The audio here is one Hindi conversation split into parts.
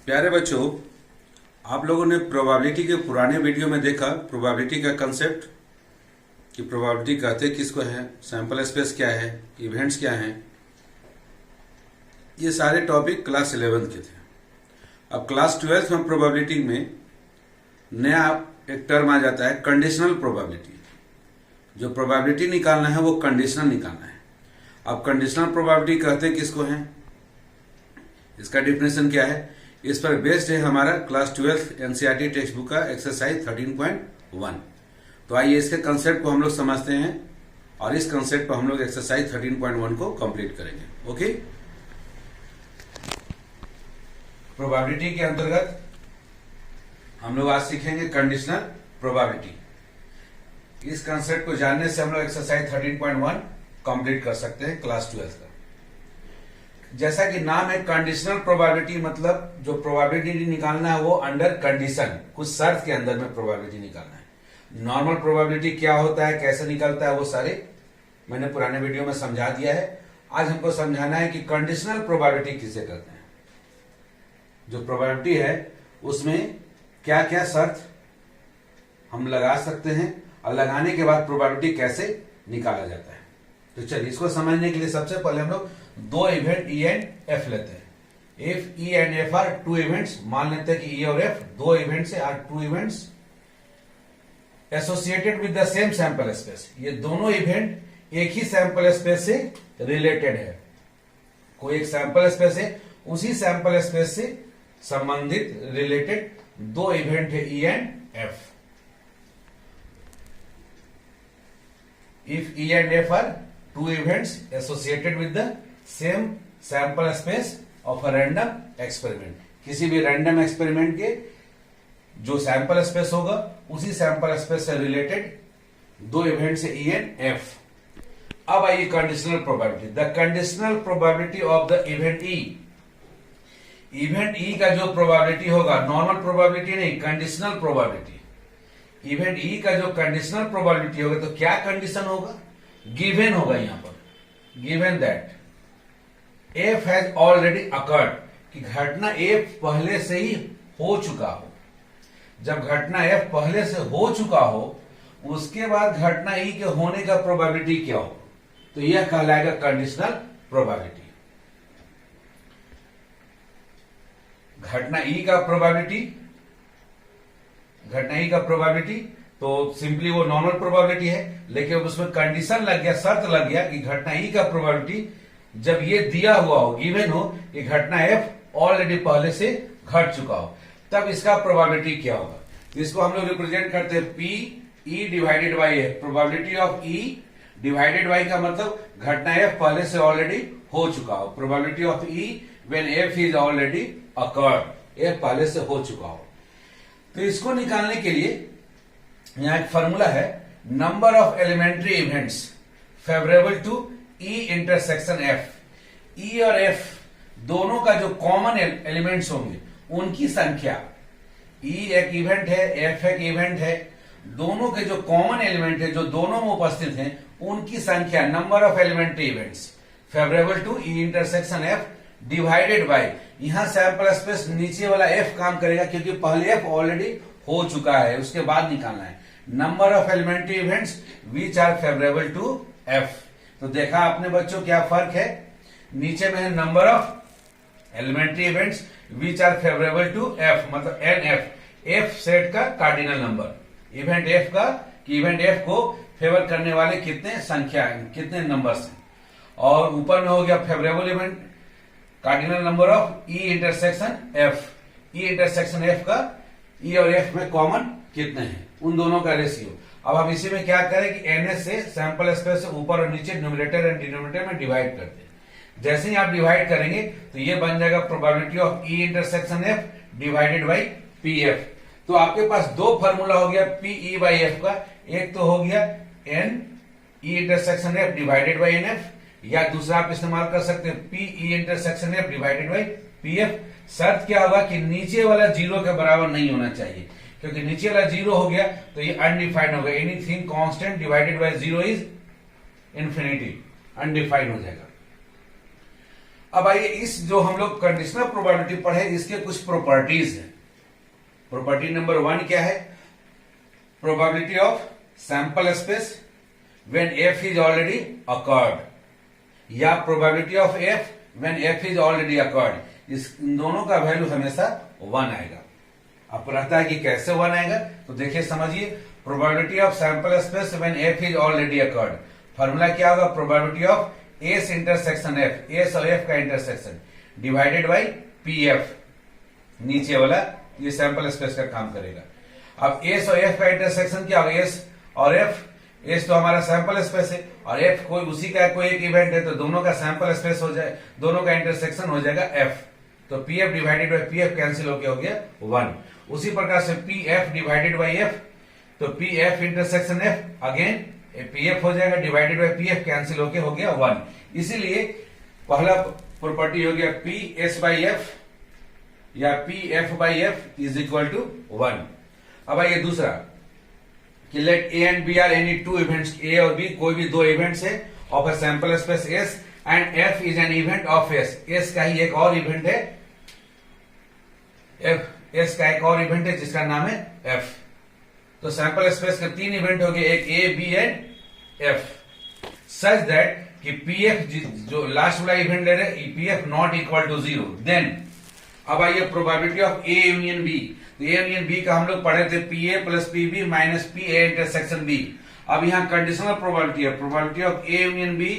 प्यारे बच्चों, आप लोगों ने प्रोबेबिलिटी के पुराने वीडियो में देखा प्रोबेबिलिटी का कंसेप्ट कि प्रोबेबिलिटी कहते किसको है, सैंपल स्पेस क्या है, इवेंट्स क्या हैं। ये सारे टॉपिक क्लास 11 के थे। अब क्लास 12 में प्रोबेबिलिटी में नया एक टर्म आ जाता है कंडीशनल प्रोबेबिलिटी। जो प्रोबेबिलिटी निकालना है वो कंडीशनल निकालना है। अब कंडीशनल प्रोबेबिलिटी कहते किसको है, इसका डिफिनेशन क्या है, इस पर बेस्ड है हमारा क्लास 12 एनसीईआरटी टेक्स्ट बुक का एक्सरसाइज 13.1। तो आइए इसके कंसेप्ट को हम लोग समझते हैं और इस कंसेप्ट पर हम लोग एक्सरसाइज 13.1 को कंप्लीट करेंगे। ओके, प्रोबेबिलिटी के अंतर्गत हम लोग आज सीखेंगे कंडीशनल प्रोबेबिलिटी। इस कंसेप्ट को जानने से हम लोग एक्सरसाइज 13.1 कंप्लीट कर सकते हैं क्लास 12 का। जैसा कि नाम है कंडीशनल प्रोबेबिलिटी, मतलब जो प्रोबेबिलिटी निकालना है वो अंडर कंडीशन, कुछ शर्त के अंदर में प्रोबेबिलिटी निकालना है। नॉर्मल प्रोबेबिलिटी क्या होता है, कैसे निकलता है, वो सारे मैंने पुराने वीडियो में समझा दिया है। आज हमको समझाना है कि कंडीशनल प्रोबेबिलिटी किसे कहते हैं। जो प्रोबेबिलिटी है उसमें क्या क्या शर्त हम लगा सकते हैं और लगाने के बाद प्रोबेबिलिटी कैसे निकाला जाता है। तो चलिए इसको समझने के लिए सबसे पहले हम लोग दो इवेंट ई एंड एफ लेते हैं। If E and F are two events, मान लेते हैं कि ई और एफ दो इवेंट्स है, are two events associated with the same sample space. ये दोनों इवेंट एक ही सैंपल स्पेस से रिलेटेड है। कोई एक सैंपल स्पेस है, उसी सैंपल स्पेस से संबंधित रिलेटेड दो इवेंट है ई and F. If E and F are two events associated with the same sample space of a random experiment। किसी भी रैंडम एक्सपेरिमेंट के जो सैंपल स्पेस होगा उसी सैंपल स्पेस से रिलेटेड दो इवेंट्स है ई एंड एफ। अब आइए conditional probability. The conditional probability of the event E. Event E का जो प्रोबेबिलिटी होगा, नॉर्मल प्रोबेबिलिटी नहीं, कंडीशनल प्रोबेबिलिटी। इवेंट ई का जो कंडीशनल प्रोबेबिलिटी होगा तो क्या कंडीशन होगा, गिवन होगा यहां पर, given that F has already occurred, कि घटना एफ पहले से ही हो चुका हो। जब घटना एफ पहले से हो चुका हो उसके बाद घटना ई के होने का प्रोबेबिलिटी क्या हो, तो यह कहलाएगा कंडीशनल प्रोबेबिलिटी। घटना ई का प्रोबेबिलिटी, घटना ई का प्रोबेबिलिटी तो सिंपली वो नॉर्मल प्रोबेबिलिटी है, लेकिन उसमें कंडीशन लग गया, शर्त लग गया कि घटना ई का प्रोबेबिलिटी जब ये दिया हुआ हो, गिवन हो कि घटना एफ ऑलरेडी पहले से घट चुका हो, तब इसका प्रोबेबिलिटी क्या होगा। तो इसको हम लोग रिप्रेजेंट करते हैं P E divided by F. Probability of E divided by का मतलब घटना एफ पहले से ऑलरेडी हो चुका हो। Probability of E when F is already occurred, F पहले से हो चुका हो। तो इसको निकालने के लिए यहां एक फॉर्मूला है, number of elementary events favourable to E intersection F. E और एफ दोनों का जो कॉमन एलिमेंट्स होंगे उनकी संख्या, ई एक इवेंट है, एफ एक इवेंट है, दोनों के जो कॉमन एलिमेंट है जो दोनों में उपस्थित हैं उनकी संख्या, number of elementary events favourable to E intersection F divided by, यहां सैंपल स्पेस नीचे वाला एफ काम करेगा क्योंकि पहले एफ ऑलरेडी हो चुका है, उसके बाद निकालना है number of elementary events which are favourable to F. तो देखा आपने बच्चों क्या फर्क है, नीचे में है number of elementary events which are favourable to F, मतलब एन एफ, एफ सेट का कार्डिनल नंबर, इवेंट एफ का, कि इवेंट एफ को फेवर करने वाले कितने संख्या, कितने नंबर्स हैं। और ऊपर में हो गया favourable event cardinal number of E intersection F, E intersection F का ई और एफ में कॉमन कितने हैं, उन दोनों का रेशियो। अब हम इसी में क्या करें कि एनएस से सैंपल स्पेस से ऊपर और नीचे न्यूमरेटर एंड डिनोमिनेटर में डिवाइड करते हैं। जैसे ही आप डिवाइड करेंगे तो ये बन जाएगा probability of E intersection F divided by P F. तो आपके पास दो फॉर्मूला हो गया पी ई बाई एफ का, एक तो हो गया N E intersection F divided by N F, या दूसरा आप इस्तेमाल कर सकते हैं P E intersection F divided by P F. शर्त क्या होगा कि नीचे वाला जीरो के बराबर नहीं होना चाहिए, क्योंकि नीचे वाला जीरो हो गया तो ये अनडिफाइंड होगा। Anything constant divided by zero is infinity, undefined हो जाएगा। अब आइए इस जो हम लोग कंडीशनल प्रोबेबिलिटी पढ़े इसके कुछ प्रॉपर्टीज हैं। प्रॉपर्टी नंबर 1 क्या है? Probability of sample space when F is already occurred या probability of F when F is already occurred. इस दोनों का वैल्यू हमेशा 1 आएगा। अब रहता है कि कैसे 1 आएगा, तो देखिए समझिए। Probability of sample space when F is already occurred, formula क्या होगा? Probability of S intersection F, S और एफ का intersection divided by P F, नीचे वाला ये सैंपल स्पेस का काम करेगा। अब एस और एफ का इंटरसेक्शन क्या होगा? एस और एफ, एस तो हमारा सैंपल स्पेस है और एफ कोई उसी का कोई एक इवेंट है, तो दोनों का सैंपल स्पेस हो जाए, दोनों का इंटरसेक्शन हो जाएगा एफ। तो P F divided by P F cancel होके हो गया 1। उसी प्रकार से P F divided by F, तो P F intersection F again P F हो जाएगा divided by P F cancel होके हो गया 1। इसीलिए पहला प्रॉपर्टी हो गया पी एस बाई एफ या P F by F is equal to 1। अब आइए दूसरा कि let A and B are any two events, ए और बी कोई भी दो इवेंट्स है of a sample space S and F is an event of S, S का ही एक और इवेंट है, एफ एस का एक और इवेंट है जिसका नाम है एफ। तो सैंपल स्पेस के 3 इवेंट हो गए, एक A B and F, such that कि पी एफ जो लास्ट वाला इवेंट ले रहे P F not equal to 0। Then अब आइए probability of A union B, तो ए यूनियन बी का हम लोग पढ़े थे P A plus P B minus P A intersection B. अब यहाँ कंडीशनल प्रोबेबिलिटी है, probability of A union B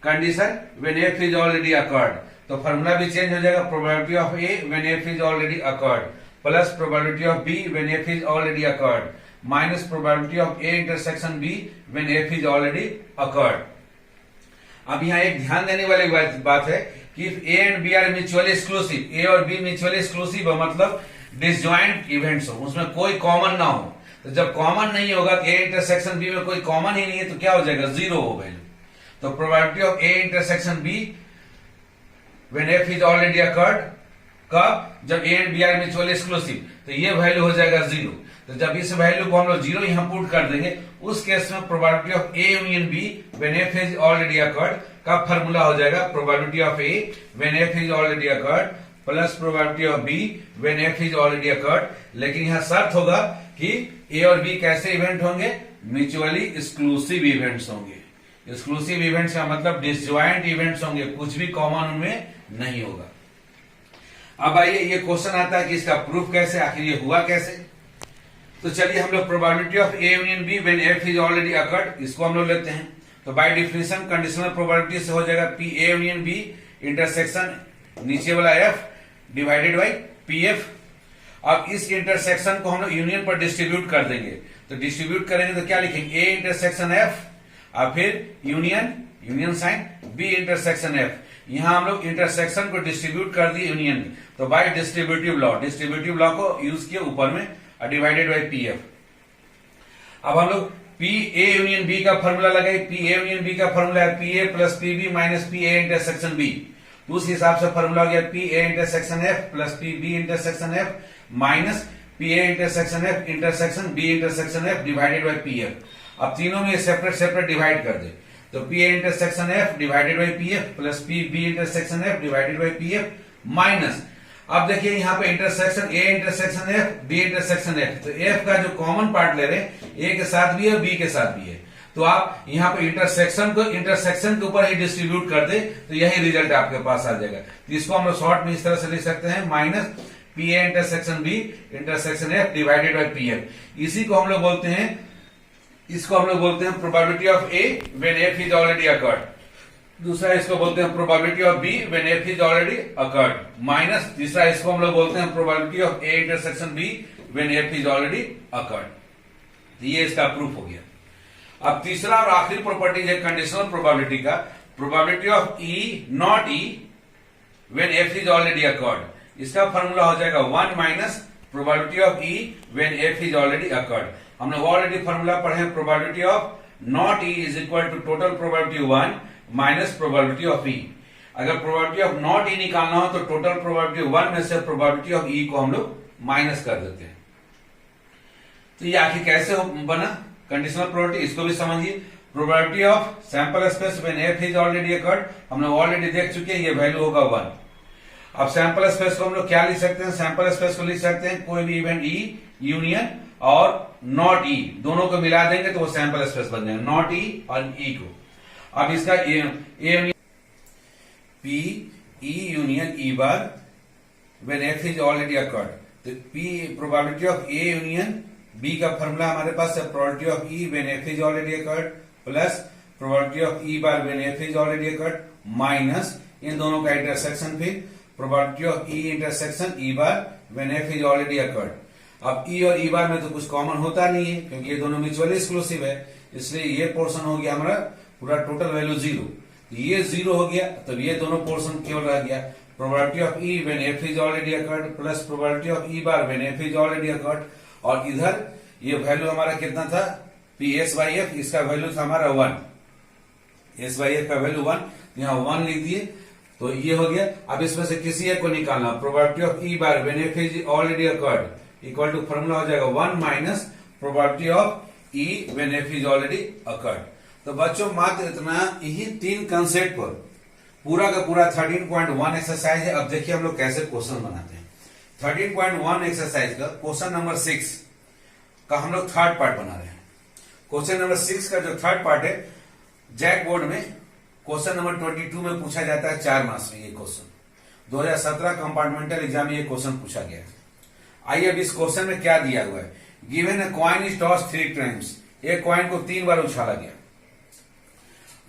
condition when F is already occurred, तो फॉर्मूला भी चेंज हो जाएगा। Probability of A when F is already occurred plus probability of B when F is already occurred minus probability of A intersection B when F is already occurred. अब यहाँ एक ध्यान देने वाली बात है कि if A and B are mutually exclusive, A और बी म्यूचुअली एक्सक्लूसिव है मतलब डिसजॉइंट इवेंट्स हो, उसमें कोई कॉमन ना हो। तो जब कॉमन नहीं होगा, ए इंटरसेक्शन बी में कोई कॉमन ही नहीं है, तो क्या हो जाएगा? 0 हो वैल्यू। तो probability of A intersection B when F is already occurred कब? जब A and B are mutually exclusive, तो ये वैल्यू हो जाएगा 0। तो जब इस वैल्यू को हम लोग 0 यहां पुट कर देंगे, उस केस में probability of A union B when F is already occurred का फॉर्मूला हो जाएगा probability of A when F is already occurred plus probability of B when F is already occurred. लेकिन यहां शर्त होगा कि ए और बी कैसे इवेंट होंगे? म्यूचुअली एक्सक्लूसिव इवेंट्स होंगे। एक्सक्लूसिव इवेंट्स का मतलब डिसजॉइंट इवेंट्स होंगे, कुछ भी कॉमन उनमें नहीं होगा। अब आइए ये क्वेश्चन आता है कि इसका प्रूफ कैसे, आखिर ये हुआ कैसे? तो चलिए हम लोग probability of A union B when F is already occurred इसको हम लोग लेते हैं। तो बाय डिफिनेशन कंडीशनल प्रोबेबिलिटी से हो जाएगा P A union B intersection नीचे वाला F divided by P F. अब इस इंटरसेक्शन को हम लोग यूनियन पर डिस्ट्रीब्यूट कर देंगे, तो डिस्ट्रीब्यूट करेंगे तो क्या लिखेंगे? ए इंटरसेक्शन एफ और फिर union, union sign B intersection F. यहां हम लोग इंटरसेक्शन को डिस्ट्रीब्यूट कर दिए यूनियन में, तो बाय डिस्ट्रीब्यूटिव लॉ को यूज किए ऊपर में डिवाइडेड बाई पी एफ। अब हम लोग पी ए यूनियन बी का फॉर्मूला लगाए, पी ए यूनियन बी का फॉर्मूला है P A plus P B minus P A intersection B. तो उस हिसाब से फॉर्मूला हो गया P A intersection F plus P B intersection F minus P A intersection F intersection B intersection F divided by P F. अब तीनों में सेपरेट सेपरेट डिवाइड कर दे, तो P A intersection F divided by P F plus P B intersection F divided by P F minus, अब देखिए यहाँ पे intersection A intersection F B intersection F, तो एफ का जो कॉमन पार्ट ले रहे हैं ए के साथ भी है बी के साथ भी है, तो आप यहाँ पे इंटरसेक्शन को इंटरसेक्शन के ऊपर ही डिस्ट्रीब्यूट कर दे तो यही रिजल्ट आपके पास आ जाएगा। तो इसको हम लोग शॉर्ट में इस तरह से लिख सकते हैं minus P A intersection B intersection F divided by P F. इसी को हम लोग बोलते हैं, इसको हम लोग बोलते हैं probability of A when F is already occurred. दूसरा इसको बोलते हैं probability of B when F is already occurred minus तीसरा इसको हम लोग बोलते हैं probability of A intersection B when F is already occurred. ये इसका प्रूफ हो गया। अब तीसरा और आखिरी प्रॉपर्टी है कंडीशनल प्रोबेबिलिटी का, probability of E not E when F is already occurred. इसका फॉर्मूला हो जाएगा 1 minus probability of E when F is already occurred. हमने ऑलरेडी फॉर्मूला पढ़े, probability of not E is equal to total probability 1 minus probability of E. अगर प्रोबेबिलिटी ऑफ नॉट ई निकालना हो तो टोटल प्रोबेबिलिटी 1 में से प्रोबेबिलिटी ऑफ ई को हम लोग माइनस कर देते हैं। तो ये आखिर कैसे बना कंडीशनल प्रोबेबिलिटी, इसको भी समझिए। Probability of sample space when F is already occurred, हम लोग ऑलरेडी देख चुके हैं, ये वैल्यू होगा 1। अब सैंपल स्पेस को हम लोग क्या लिख सकते हैं, सैंपल स्पेस को लिख सकते हैं कोई भी इवेंट ई यूनियन और नॉट ई, दोनों को मिला देंगे तो वो सैंपल स्पेस बन जाएगा, नॉट ई और ई को। अब इसका A P E union E bar when F is already occurred, तो P probability of A union B का फॉर्मूला हमारे पास है probability of E when F is already occurred plus probability of E bar when F is already occurred minus इन दोनों का इंटरसेक्शन, फिर probability of E intersection E bar when F is already occurred. अब ई और ई बार में तो कुछ कॉमन होता नहीं है क्योंकि ये दोनों म्यूचुअली एक्सक्लूसिव है, इसलिए ये पोर्शन हो गया हमारा पूरा टोटल वैल्यू 0, ये 0 हो गया, तो ये दोनों पोर्शन केवल रह गया probability of E when F is already occurred plus probability of E bar when F is already occurred, और इधर ये वैल्यू हमारा कितना था पी एस बाई एफ, इसका वैल्यू था हमारा 1, एस बाई एफ का वैल्यू 1, यहाँ 1 लिख दिए तो ये हो गया। अब इसमें से किसी एक को निकालना, probability of E bar when F is already occurred equal to formula हो जाएगा 1 minus probability of E when F is already occurred. तो बच्चों मात्र इतना यही 3 कंसेप्ट पर पूरा का पूरा 13.1 एक्सरसाइज है। अब देखिए हम लोग कैसे क्वेश्चन बनाते हैं। 13.1 एक्सरसाइज का क्वेश्चन नंबर 6 का हम लोग थर्ड पार्ट बना रहे हैं। क्वेश्चन नंबर 6 का जो थर्ड पार्ट है, जैक बोर्ड में क्वेश्चन नंबर 22 में पूछा जाता है 4 मार्क्स में। ये क्वेश्चन 2017 कंपार्टमेंटल एग्जाम में ये क्वेश्चन पूछा गया है। आइए अब इस क्वेश्चन में क्या दिया हुआ है, given a coin is toss 3 times, एक कॉइन को 3 बार उछाला गया।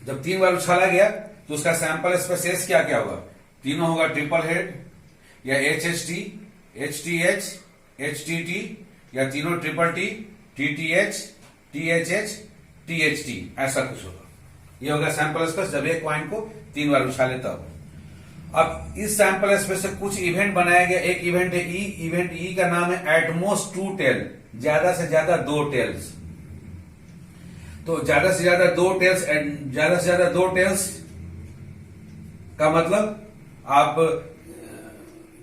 जब 3 बार उछाला गया तो उसका सैंपल स्पेस एस क्या क्या होगा, तीनों होगा ट्रिपल हेड या H H T, H T H, H T T, या तीनों triple T, T T H, T H H, T H T, ऐसा कुछ होगा। ये होगा सैंपल स्पेस जब एक कॉइन को 3 बार उछाले तब। अब इस सैंपल स्पेस से कुछ इवेंट बनाया गया। एक इवेंट है ई, इवेंट ई का नाम है एटमोस्ट 2 टेल, ज्यादा से ज्यादा 2 टेल्स। तो ज्यादा से ज्यादा 2 टेल्स, ज्यादा से ज्यादा 2 टेल्स का मतलब आप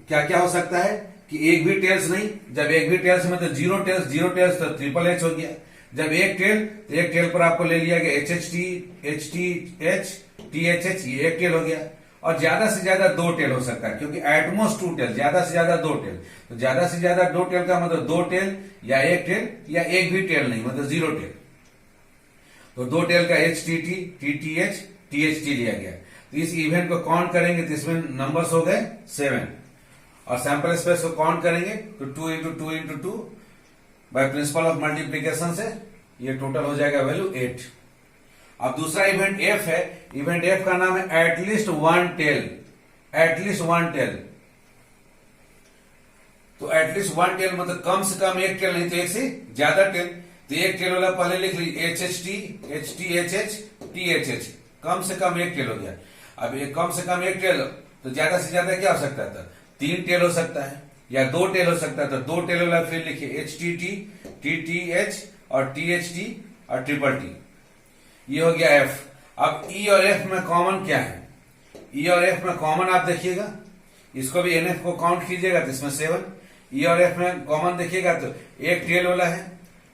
क्या क्या हो सकता है कि एक भी टेल्स नहीं, जब एक भी टेल्स में तो 0 टेल्स, 0 टेल्स तो ट्रिपल एच हो गया। जब एक टेल तो एक टेल पर आपको ले लिया गया H H T, H T H, T H H, ये एक टेल हो गया। और ज्यादा से ज्यादा 2 टेल हो सकता है क्योंकि एटमोस्ट 2 टेल, ज्यादा से ज्यादा 2 टेल। तो ज्यादा से ज्यादा 2 टेल का मतलब 2 टेल या एक टेल या एक भी टेल नहीं, मतलब 0 टेल। तो 2 टेल का H T T, T T H, T H T लिया गया। तो इस इवेंट को काउंट करेंगे तो इसमें नंबर्स हो गए 7, और सैंपल स्पेस को काउंट करेंगे तो 2 into 2 into 2 by principle of multiplication से ये टोटल हो जाएगा वैल्यू 8। अब दूसरा इवेंट एफ है, इवेंट एफ का नाम है एटलीस्ट 1 टेल, एटलीस्ट 1 टेल। तो एटलीस्ट 1 टेल मतलब कम से कम एक टेल नहीं तो एक से ज्यादा टेल। तो एक टेल वाला पहले लिख लीजिए H H T, H T H H, T H H, कम से कम एक टेल हो गया। अब एक कम से कम एक टेल तो ज्यादा से ज्यादा क्या हो सकता था, 3 टेल हो सकता है या 2 टेल हो सकता है। तो 2 टेल वाला फिर लिखिए H T T, T T H और टी एच टी और ट्रिपल टी, ये हो गया एफ। अब ई और एफ में कॉमन क्या है, ई और एफ में कॉमन आप देखिएगा, इसको भी एनएफ को काउंट कीजिएगा तो इसमें 7। ई और एफ में कॉमन देखिएगा तो एक टेल वाला है,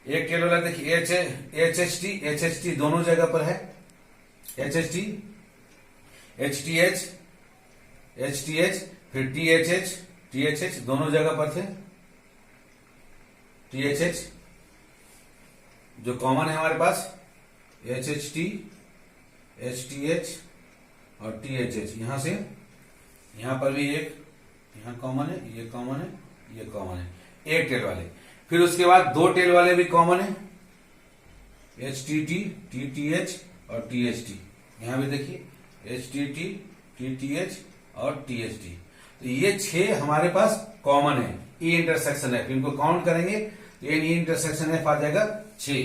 एक टेल वाला देखिए एच एच टी दोनों जगह पर है, H H T, H T H, H T H, फिर T H H, T H H दोनों जगह पर थे। टी एच एच जो कॉमन है हमारे पास, H H T, H T H और टी एच एच, यहां से यहां पर भी एक यहां कॉमन है, ये कॉमन है, ये कॉमन है, एक टेल वाले। फिर उसके बाद 2 टेल वाले भी कॉमन है, H T T, T T H और टी एच टी, यहां भी देखिए H T T, T T H और टी एच टी। तो ये 6 हमारे पास कॉमन है, ई इंटरसेक्शन एफ, इनको काउंट करेंगे तो ई इंटरसेक्शन एफ आ जाएगा 6।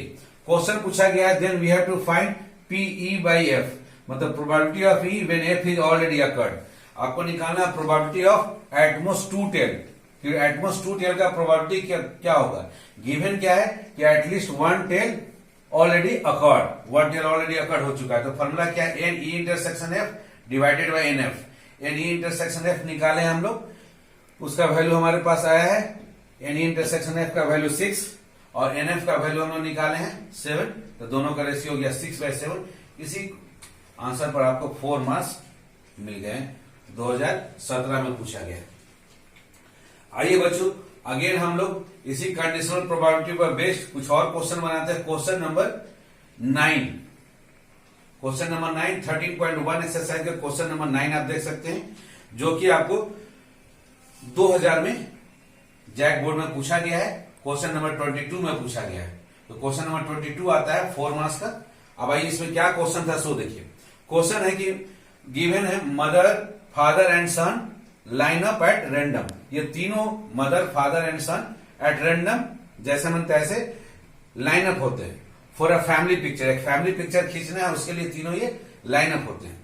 क्वेश्चन पूछा गया है then we have to find P E by F, मतलब probability of E when F is already occurred. आपको निकालना प्रोबेबिलिटी ऑफ एटमोस्ट 2 टेल। फिर एटमोस्ट 2 टेल का प्रोबेबिलिटी क्या होगा, गिवन क्या है कि at least 1 tail already occurred, 1 tail already occurred हो चुका है। तो फॉर्मूला क्या है, N E intersection F divided by N F. N E intersection F निकाले हम लोग, उसका वैल्यू हमारे पास आया है, एन ई इंटरसेक्शन एफ का वैल्यू 6 और एनएफ का वैल्यू हम लोग निकाले हैं 7, तो दोनों का रेशियो हो गया 6/7। इसी आंसर पर आपको 4 मार्क्स मिल गए, 2017 में पूछा गया। आइए बच्चों, अगेन हम लोग इसी कंडीशनल प्रोबेबिलिटी पर बेस्ड कुछ और क्वेश्चन बनाते हैं। क्वेश्चन नंबर 9, 13.1 एक्सरसाइज का क्वेश्चन नंबर 9 आप देख सकते हैं, जो कि आपको 2000 में जैक बोर्ड में पूछा गया है। क्वेश्चन नंबर 22 में पूछा गया है। तो क्वेश्चन नंबर 22 आता है 4 मार्क्स का। अब आइए इसमें क्या क्वेश्चन था सो देखिए। क्वेश्चन है कि गिवन है mother, father and son line up at random. ये तीनों mother, father and son at random जैसे मन तैसे लाइन अप होते हैं फॉर अ फैमिली पिक्चर। एक फैमिली पिक्चर खींचना है, उसके लिए तीनों ये लाइन अप होते हैं।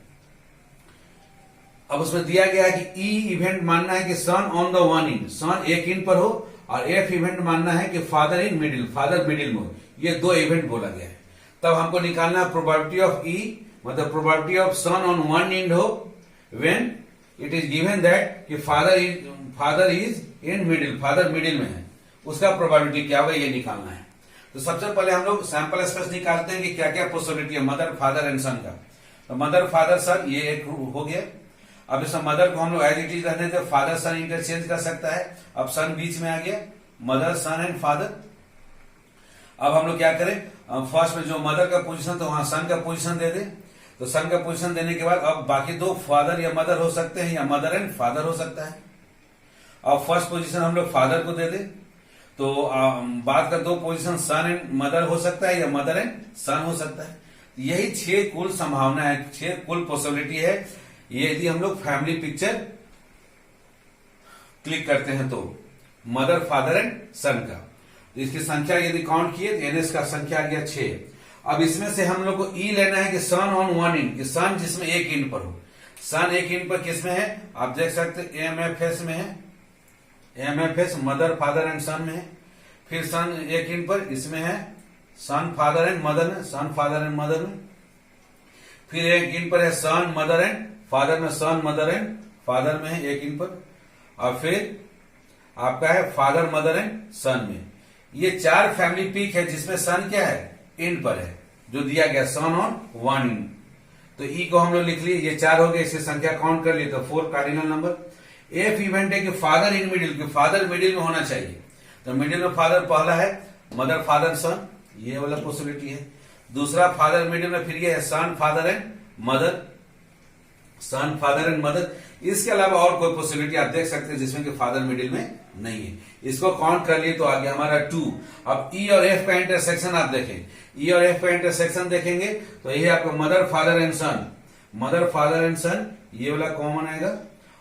अब उसमें दिया गया है कि ई इवेंट मानना है कि सन ऑन द वन इन, सन एक इन पर हो, और एफ इवेंट मानना है कि father in middle, father middle में हो। ये 2 इवेंट बोला गया है। तब हमको निकालना है प्रोबेबिलिटी ऑफ ई, मतलब probability of son on one end हो when it is given that कि father is in middle, father middle में है, उसका प्रोबेबिलिटी क्या होगा ये निकालना है। तो सबसे पहले हम लोग सैंपल स्पेस निकालते हैं कि क्या क्या पॉसिबिलिटी है मदर, फादर एंड सन का। तो मदर, फादर, सन ये एक हो गया। अब इस मदर को हम लोग एज इट इज रहने थे, फादर सन इंटरचेंज कर सकता है। अब सन बीच में आ गया, मदर, सन एंड फादर। अब हम लोग क्या करें, फर्स्ट में जो मदर का पोजीशन तो वहां सन का पोजीशन दे दे। तो सन का पोजीशन देने के बाद अब बाकी 2 फादर या मदर हो सकते हैं या मदर एंड फादर हो सकता है। अब फर्स्ट पोजीशन हम लोग फादर को दे दे, तो बाद का 2 पोजीशन सन एंड मदर हो सकता है या मदर एंड सन हो सकता है। यही 6 कुल संभावना है, 6 कुल पॉसिबिलिटी है। ये यदि हम लोग फैमिली पिक्चर क्लिक करते हैं तो मदर, फादर एंड सन का, तो इसकी संख्या यदि काउंट किए तो एनएस का संख्या आ गया 6। अब इसमें से हम लोग को ई लेना है कि सन ऑन वन इन, कि सन जिसमें एक इन पर हो। सन एक इन पर किसमें है आप देख सकते हैं, एमएफएस में है, एमएफएस मदर, फादर एंड सन में है। फिर सन एक इन पर इसमें है सन, फादर एंड मदर में, सन, फादर एंड मदर में। फिर एक इन पर है सन, मदर एंड फादर में, सन, मदर एंड फादर में है एक इन पर। और फिर आपका है फादर, मदर एंड सन में। ये 4 फैमिली पिक है जिसमें सन क्या है इन पर है, जो दिया गया सन ऑन वन इन। तो ई को हम लोग लिख लिए, ये 4 हो गए, इसकी संख्या काउंट कर लिए तो 4 कार्डिनल नंबर। एफ इवेंट है कि फादर इन मिडिल, कि फादर मिडिल में होना चाहिए। तो मिडिल में फादर पहला है, मदर, फादर, सन, ये वाला पॉसिबिलिटी है। दूसरा फादर मिडिल में, फिर ये है son, father and mother, son, father and mother. इसके अलावा और कोई पॉसिबिलिटी आप देख सकते हैं जिसमें कि फादर मिडिल में नहीं है। इसको काउंट कर लिए तो आ गया हमारा 2। अब ई और एफ का इंटरसेक्शन आप देखें, ई और एफ का इंटरसेक्शन देखेंगे तो ये आपका mother, father and son, mother, father and son, ये वाला कॉमन आएगा।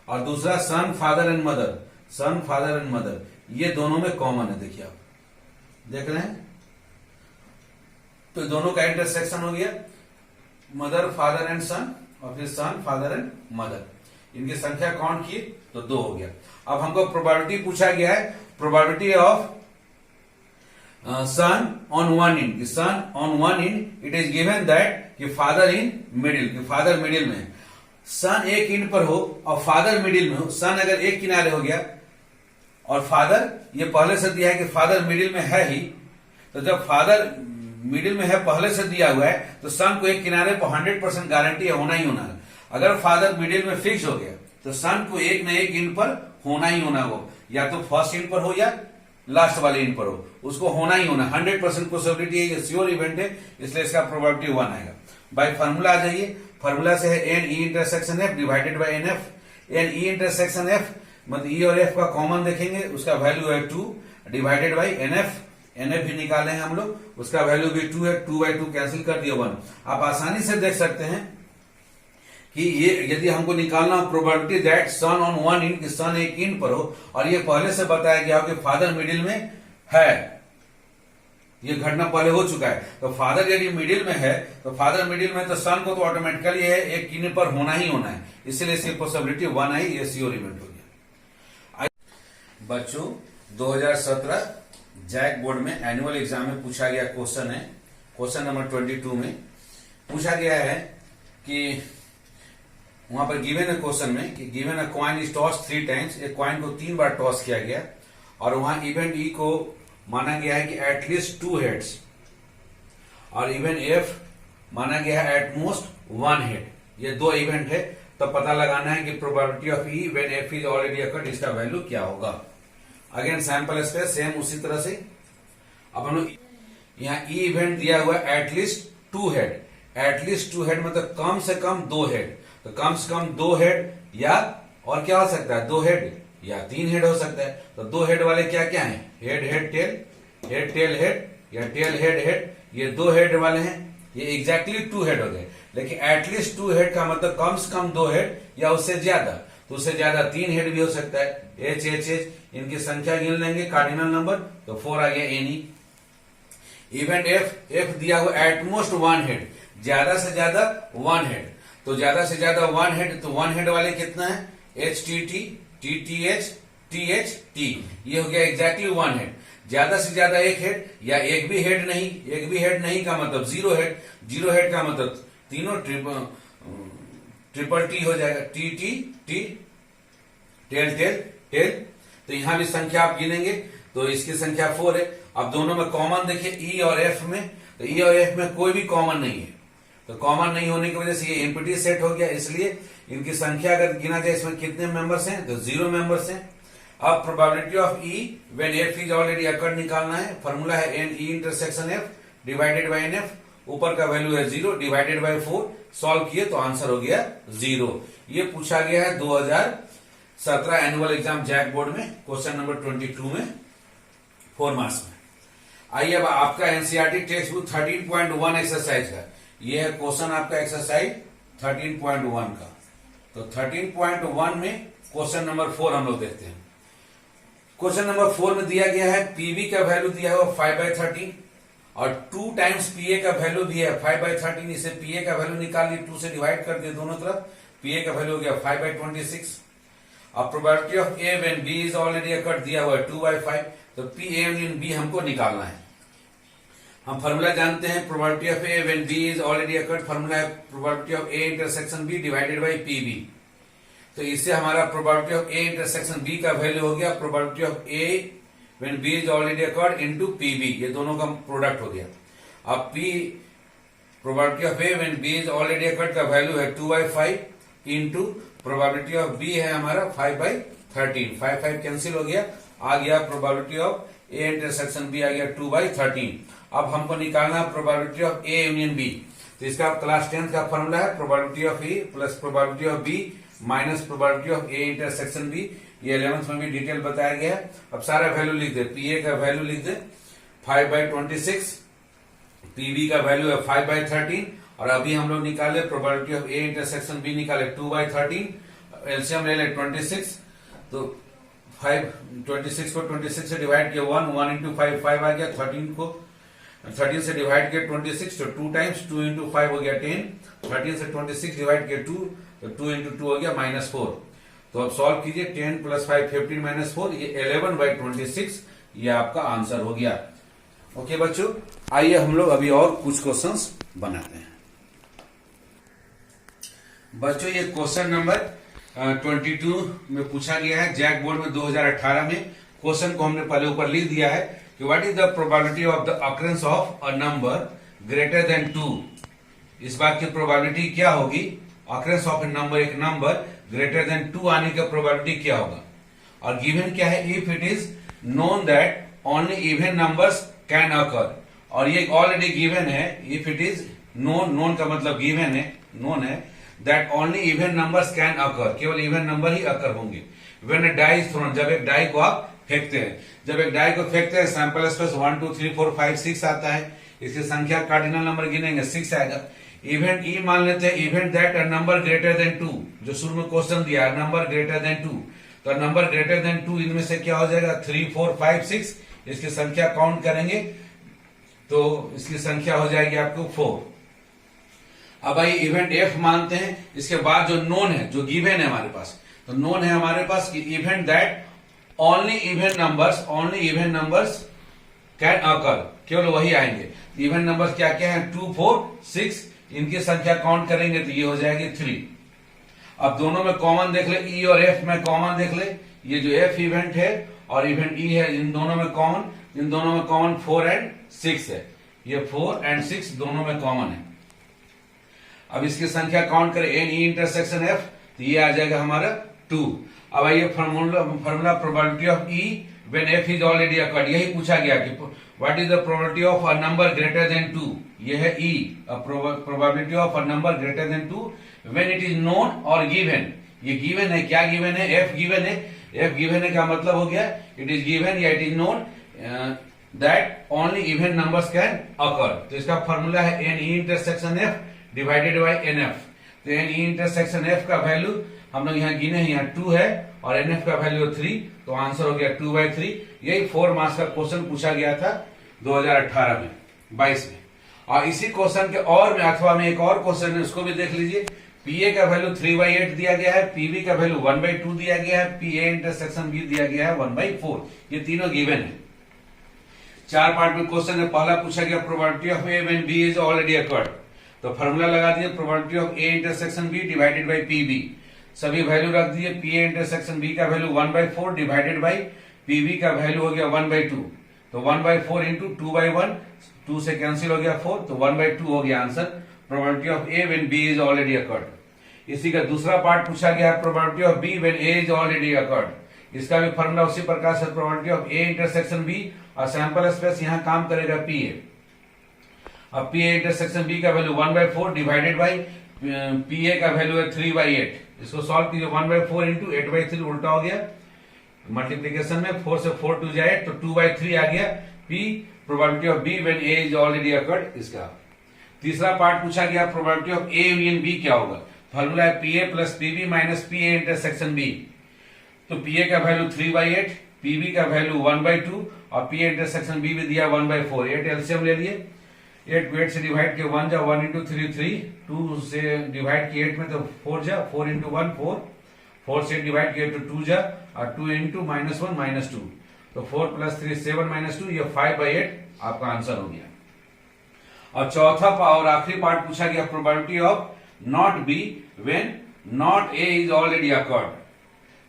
और दूसरा son, father and mother, son, father and mother, ये दोनों में कॉमन है। देखिए आप देख रहे हैं, तो दोनों का इंटरसेक्शन हो गया, मदर, फादर एंड सन, और फिर सन, फादर एंड मदर। इनकी संख्या काउंट की तो 2 हो गया। अब हमको प्रोबेबिलिटी पूछा गया है, probability of son on one in, son on one in it is given that कि फादर इन मिडिल, कि फादर मिडिल में है। सन एक इन पर हो और फादर मिडिल में हो, सन अगर एक किनारे हो गया और फादर ये पहले से दिया है कि फादर मिडिल में है ही, तो जब फादर मिडिल में है पहले से दिया हुआ है तो सन को एक किनारे पर 100% गारंटी है, होना ही होना है। अगर फादर मिडिल में फिक्स हो गया तो सन को एक न एक इन पर होना ही होना, हो या तो फर्स्ट इन पर हो या लास्ट वाले इन पर हो, उसको होना ही होना। 100% पॉसिबिलिटी है, ये श्योर इवेंट है, इसलिए इसका प्रोबेबिलिटी 1 आएगा। बाय फार्मूला आ जाइए, फार्मूला से है N E intersection F divided by N F. N E intersection F मतलब ई और एफ का कॉमन देखेंगे, उसका वैल्यू है 2 divided by N F. N F भी निकाले हैं हम लोग, उसका वैल्यू भी 2 है, 2/2 कैंसिल कर दिया 1। आप आसानी से देख सकते हैं कि ये यदि हमको निकालना probability that son on one in, कि सन एक इन पर हो और ये पहले से बताया गया हो कि फादर मिडिल में है, ये घटना पहले हो चुका है, तो फादर यदि मिडिल में है तो फादर मिडिल में तो सन को तो ऑटोमेटिकली है एक इन पर होना ही होना है, इसलिए इसकी पॉसिबिलिटी 1 आई, ये श्योर इवेंट हो गया। बच्चों 2017 जैक बोर्ड में एनुअल एग्जाम में पूछा गया क्वेश्चन है, क्वेश्चन नंबर 22 में पूछा गया है कि वहां पर गिवन है क्वेश्चन में कि given a coin is toss 3 times, एक कॉइन को 3 बार टॉस किया गया और वहां इवेंट ई को माना गया है कि एटलीस्ट 2 हेड्स, और इवेंट एफ माना गया है एटमोस्ट 1 हेड। ये 2 इवेंट है, तो पता लगाना है कि probability of E when F is already occurred, इसका वैल्यू क्या होगा। अगेन सैंपल स्पेस सेम उसी तरह से। अब हम लोग यहाँ ई इवेंट दिया हुआ है एटलीस्ट 2 हेड, एटलीस्ट 2 हेड मतलब कम से कम 2 हेड, तो कम से कम 2 हेड या और क्या हो सकता है 2 हेड या 3 हेड हो सकता है। तो 2 हेड वाले क्या क्या है, head head tail, head tail head या टेल हेड हेड, ये 2 हेड वाले हैं, ये एग्जैक्टली 2 हेड हो गए। लेकिन एटलीस्ट 2 हेड का मतलब कम से कम 2 हेड या उससे ज्यादा, तो उससे ज्यादा 3 हेड भी हो सकता है। एच एच एच इनकी संख्या गिन लेंगे कार्डिनल नंबर, तो 4 आ गया एनी। इवेंट एफ, एफ दिया हुआ एटमोस्ट 1 हेड, ज्यादा से ज्यादा 1 हेड, तो ज्यादा से ज्यादा 1 हेड, तो 1 हेड वाले कितना है H T T, T T H, T H T, ये हो गया एग्जैक्टली 1 हेड। ज्यादा से ज्यादा 1 हेड या एक भी हेड नहीं, एक भी हेड नहीं का मतलब 0 हेड, 0 हेड का मतलब तीनों ट्रिपल टी हो जाएगा, T T T, tail tail tail. तो यहां भी संख्या आप गिनेंगे तो इसकी संख्या 4 है। अब दोनों में कॉमन देखिए ई और एफ में, तो ई और एफ में कोई भी कॉमन नहीं है, तो कॉमन नहीं होने की वजह से ये एम्प्टी सेट हो गया, इसलिए इनकी संख्या अगर गिना जाए इसमें कितने मेंबर्स हैं, तो 0 मेंबर्स हैं। अब probability of E when F is already occurred निकालना है, फॉर्मूला है N E intersection F divided by N F, ऊपर का वैल्यू है 0 डिवाइडेड बाय 4, सॉल्व किए तो आंसर हो गया 0। ये पूछा गया है 2017 एनुअल एग्जाम जैक बोर्ड में, क्वेश्चन नंबर 22 में 4 मार्क्स में। आइए अब आपका एनसीईआरटी टेक्स्ट बुक 13.1 एक्सरसाइज का, ये है क्वेश्चन आपका एक्सरसाइज 13.1 का। तो 13.1 में क्वेश्चन नंबर 4 हम लोग देखते हैं। क्वेश्चन नंबर 4 में दिया गया है पीवी का वैल्यू दिया है 5/13 और 2 टाइम्स पीए का वैल्यू दिया है 5/13। इसे पीए का वैल्यू निकाल लिए, 2 से डिवाइड कर दिए दोनों तरफ, पीए का वैल्यू हो गया 5/26। अब probability of A when B is already occurred दिया हुआ है 2/5, तो पी ए इन बी हमको निकालना है। हम फॉर्मूला जानते हैं probability of A when B is already occurred, formula है probability of A intersection B divided by P B. तो इससे हमारा probability of A intersection B का वैल्यू हो गया probability of A when B is already occurred into P B, ये दोनों का प्रोडक्ट हो गया। अब P probability of A when B is already occurred का वैल्यू है 2/5 इंटू प्रोबेबिलिटी ऑफ बी है हमारा 5/13, 5 कैंसिल हो गया, आ गया probability of A intersection B आ गया 2/13। अब हमको निकालना probability of A union B, तो इसका क्लास 10th का फॉर्मूला है probability of A plus probability of B minus probability of A intersection B, ये 11th में भी डिटेल बताया गया है। अब सारा वैल्यू लिख दे, पीए का वैल्यू लिख दे 5/26, पीबी का वैल्यू है 5/13, और अभी हम लोग निकाले probability of A intersection B निकाले 2/13, एलसीएम ले ले 26, तो 26 को 26 से डिवाइड किया 1 इंटू 5 आ गया, 13 से डिवाइड किया 26, तो 2 टाइम्स 2 इंटू 5 हो गया 10, 13 से 26 डिवाइड किया 2, तो 2 इंटू 2 हो गया -4। तो अब सॉल्व कीजिए, 10 + 5 15 - 4, ये 11/26 ये आपका आंसर हो गया। ओके बच्चों, आइए हम लोग अभी और कुछ क्वेश्चंस बनाते हैं। बच्चों ये क्वेश्चन नंबर 22 में पूछा गया है जैक बोर्ड में 2018 में। क्वेश्चन को हमने पहले ऊपर लिख दिया है कि what is the probability of the occurrence of a number greater than 2। इस बात की प्रोबेबिलिटी क्या होगी, अकरेंस ऑफ ए नंबर, एक नंबर ग्रेटर देन 2 आने का प्रोबेबिलिटी क्या होगा। और गिवन क्या है, if it is known that only even numbers can occur, और ये ऑलरेडी गिवन है। If it is known, known का मतलब गिवन है, नोन है that only even numbers can occur, केवल इवन नंबर ही अकर होंगे। When a die is thrown, जब एक डाई को आप फेंकते हैं, जब एक डाई को फेंकते हैं सैंपल स्पेस 1 2 3 4 5 6 आता है, इसकी संख्या कार्डिनल नंबर गिनेंगे 6 आएगा। इवेंट ई मान लेते हैं, event that a number greater than 2, जो शुरू में क्वेश्चन दिया नंबर ग्रेटर देन 2, तो नंबर ग्रेटर देन 2 इनमें से क्या हो जाएगा 3 4 5 6, इसकी संख्या काउंट करेंगे तो इसकी संख्या हो जाएगी आपको 4। अब आइए इवेंट एफ मानते हैं, इसके बाद जो नोन है, जो गिवन है हमारे पास, तो नोन है हमारे पास कि event that only even numbers can occur, केवल वही आएंगे। इवन नंबर्स क्या क्या है 2 4 6, इनकी संख्या काउंट करेंगे तो ये हो जाएगी 3। अब दोनों में कॉमन देख ले, ई और एफ में कॉमन देख ले, ये जो एफ इवेंट है और इवेंट ई है, इन दोनों में कॉमन, इन दोनों में कॉमन 4 एंड 6 है, ये 4 एंड 6 दोनों में कॉमन है। अब इसकी संख्या काउंट करें एन ई इंटरसेक्शन एफ, तो ये आ जाएगा हमारा 2। अब आइए formula probability of E when F is already occurred, यही पूछा गया कि what is the probability of a number greater than 2, ये है E, probability of a number greater than 2 when it is known और गिवन। ये गिवन है, क्या गिवन है? एफ गिवन है। एफ गिवन है का मतलब हो गया इट इज गिवन या it is known that only even numbers can occur. तो इसका फॉर्मूला है N E intersection F divided by N F. तो एन ई इंटरसेक्शन एफ का वैल्यू हम लोग यहाँ गिने हैं, यहाँ 2 है और एन एफ का वैल्यू 3, तो आंसर हो गया 2/3। यही 4 मार्क्स का क्वेश्चन पूछा गया था 2018 में 22 में। और इसी क्वेश्चन के और में अथवा में एक और क्वेश्चन है, उसको भी देख लीजिए। पीए का वैल्यू 3/8 दिया गया है, पीबी का वैल्यू 1/2 दिया गया है, पीए इंटरसेक्शन बी दिया गया है 1/4। ये तीनों गिवन है। 4 पार्ट में क्वेश्चन है। पहला पूछा गया probability of A when B is already occurred, तो फॉर्मूला लगा दिए probability of A intersection B divided by P B. सभी वैल्यू रख दिए। पीए इंटरसेक्शन बी का वैल्यू 1/4 डिवाइडेड बाई पीबी का वैल्यू हो गया 1/2, तो 1/4 इंटू 2/1, 2 से कैंसिल हो गया 4, तो 1/2 हो गया answer probability of A when B is already occurred. इसी का दूसरा पार्ट पूछा गया है probability of B when A is already occurred. इसका भी फॉर्मूला उसी प्रकार से probability of A intersection B और सैंपल स्पेस यहां काम करेगा पीए। अब पीए इंटरसेक्शन बी का वैल्यू 1/4 डिवाइडेड बाई पीए का वैल्यू है 3/8। इसको सॉल्व कीजिए, 1/4 इंटू 8/3 उल्टा हो गया मल्टीप्लीकेशन में, 4 से 4 2 जाए तो 2/3 आ गया। P probability of B when A is already occurred. इसका तीसरा पार्ट पूछा गया probability of A union B क्या होगा। फॉर्मूला है P A plus P B minus P A intersection B. तो पीए का वैल्यू 3/8, पीबी का वैल्यू 1/2 और पीए इंटरसेक्शन बी भी दिया 1/4। 8 एलसीएम ले लिए, 8 को 8 से डिवाइड किया 1 जा 1 इंटू 3 3, 2 से डिवाइड किया 8 में तो 4 जा 4 इंटू 1 4, 4 से डिवाइड किया तो 2 जा और 2 इंटू -1 -2, तो 4 + 3 7 -2, ये 5/8 आपका आंसर हो गया। और चौथा और आखिरी पार्ट पूछा गया probability of not B when not A is already occurred.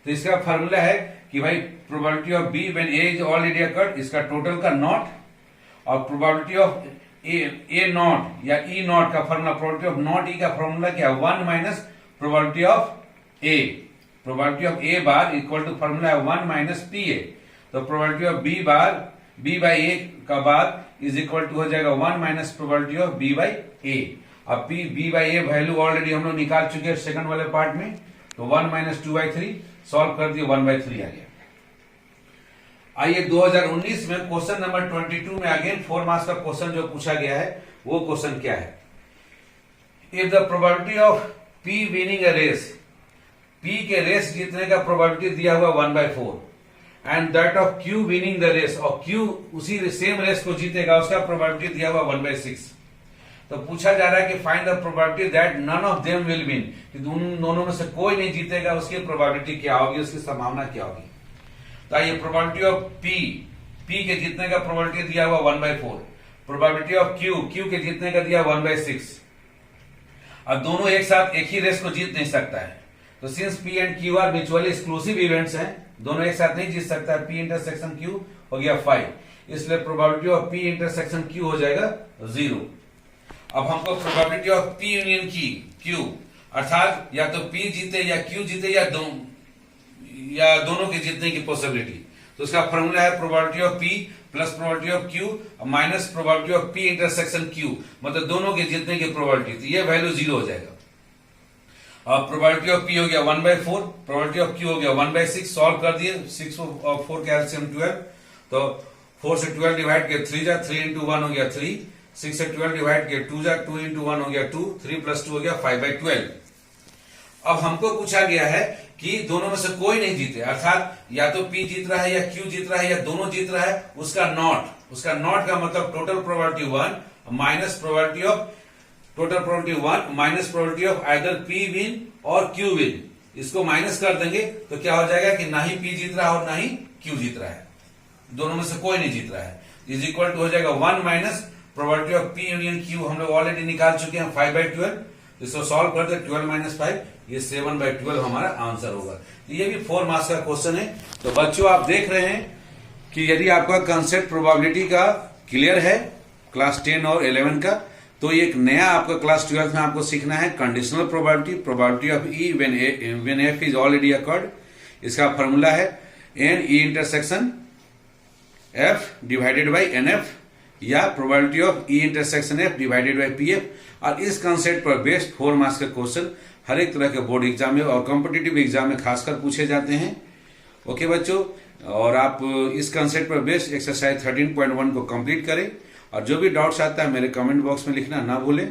तो इसका फॉर्मूला है कि भाई probability of B when A is already occurred, इसका टोटल का नॉट, और प्रोबेबिलिटी ऑफ ए नॉट या ई नॉट का formula, probability of not E का फॉर्मूला क्या है 1 minus probability of A. Probability of A bar equal to formula है 1 माइनस पी ए। तो probability of B bar B by A का बाद इज इक्वल टू हो जाएगा 1 minus probability of B by A. अब P B by A value already हम लोग निकाल चुके हैं सेकंड वाले पार्ट में, तो 1 माइनस 2/3 सॉल्व कर दिए 1/3 आ गया। आइए 2019 में क्वेश्चन नंबर 22 में अगेन 4 मार्क्स का क्वेश्चन जो पूछा गया है वो क्वेश्चन क्या है। If the probability of P winning a race, P के रेस जीतने का प्रोबेबिलिटी दिया हुआ 1/4 and that of Q winning the race, और क्यू उसी सेम रेस को जीतेगा उसका प्रोबेबिलिटी दिया हुआ 1/6। तो पूछा जा रहा है कि find the probability that none of them will win, कि दोनों में से कोई नहीं जीतेगा, उसकी प्रोबेबिलिटी क्या होगी, उसकी संभावना क्या होगी। तो ये प्रोबेबिलिटी ऑफ पी के जीतने का प्रोबेबिलिटी दिया हुआ 1/4, प्रोबेबिलिटी ऑफ क्यू के जीतने का दिया 1/6। अब दोनों एक साथ एक ही रेस को जीत नहीं सकता है, तो since P and Q R mutually exclusive events हैं, दोनों एक साथ नहीं जीत सकता है। पी इंटरसेक्शन क्यू हो गया 5, इसलिए probability of P intersection Q हो जाएगा 0। अब हमको probability of P union Q, अर्थात या तो पी जीते या क्यू जीते या दोनों के जीतने की पॉसिबिलिटी, तो उसका फॉर्मूला है probability of P plus probability of Q minus probability of P intersection Q, मतलब दोनों के जीतने की प्रोबेबिलिटी, तो ये वैल्यू 0 हो जाएगा। अब प्रोबेबिलिटी ऑफ पी हो गया 1/4, प्रोबेबिलिटी ऑफ क्यू हो गया 1/6, सॉल्व कर दिए 6 और 4 का एलसीएम 12, तो 4 से 12 डिवाइड किया 3 जा 3 इंटू 1 हो गया 3, 6 से 12 डिवाइड किया 2 जा 2 इंटू 1 हो गया 2, 3 + 2 हो गया 5/12। अब हमको पूछा गया है कि दोनों में से कोई नहीं जीते, अर्थात या तो पी जीत रहा है या क्यू जीत रहा है या दोनों जीत रहा है, उसका नॉट का मतलब total probability 1 minus probability of total probability 1 minus probability of either P win और क्यू विन, इसको माइनस कर देंगे तो क्या हो जाएगा कि ना ही पी जीत रहा है और ना ही क्यू जीत रहा है, दोनों में से कोई नहीं जीत रहा है, इज इक्वल टू हो जाएगा 1 minus probability of P union Q, हम लोग ऑलरेडी निकाल चुके हैं 5/12, इसको सॉल्व कर दे 12 - 5, ये 7/12 हमारा आंसर होगा। तो ये भी 4 मार्क्स का क्वेश्चन है। तो बच्चों आप देख रहे हैं कि यदि आपका कंसेप्ट प्रोबेबिलिटी का क्लियर है क्लास 10 और 11 का, तो एक नया आपका क्लास 12 में आपको सीखना है conditional probability of E when F is already occurred. इसका फॉर्मूला है N E intersection F divided by N F, या probability of E intersection F divided by P F. और इस कंसेप्ट पर बेस्ड 4 मार्क्स के क्वेश्चन हर एक तरह के बोर्ड एग्जाम में और कॉम्पिटिटिव एग्जाम में खासकर पूछे जाते हैं। ओके बच्चों, और आप इस कंसेप्ट पर बेस्ड एक्सरसाइज 13.1 को कंप्लीट करें, और जो भी डाउट्स आता है मेरे कमेंट बॉक्स में लिखना ना भूलें।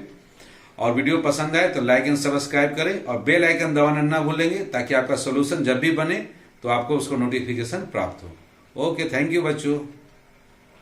और वीडियो पसंद आए तो लाइक एंड सब्सक्राइब करें और बेल आइकन दबाना ना भूलेंगे, ताकि आपका सोल्यूशन जब भी बने तो आपको उसको नोटिफिकेशन प्राप्त हो। ओके, थैंक यू बच्चों।